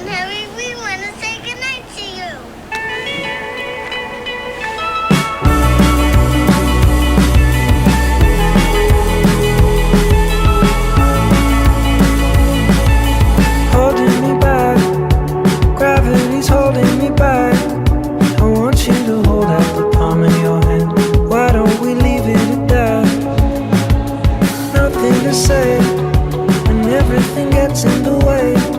on, Harry. We want to say goodnight to you. Holding me back, gravity's holding me back. I want you to hold out the palm of your hand. Why don't we leave it at that? Nothing to say, and everything gets in the way.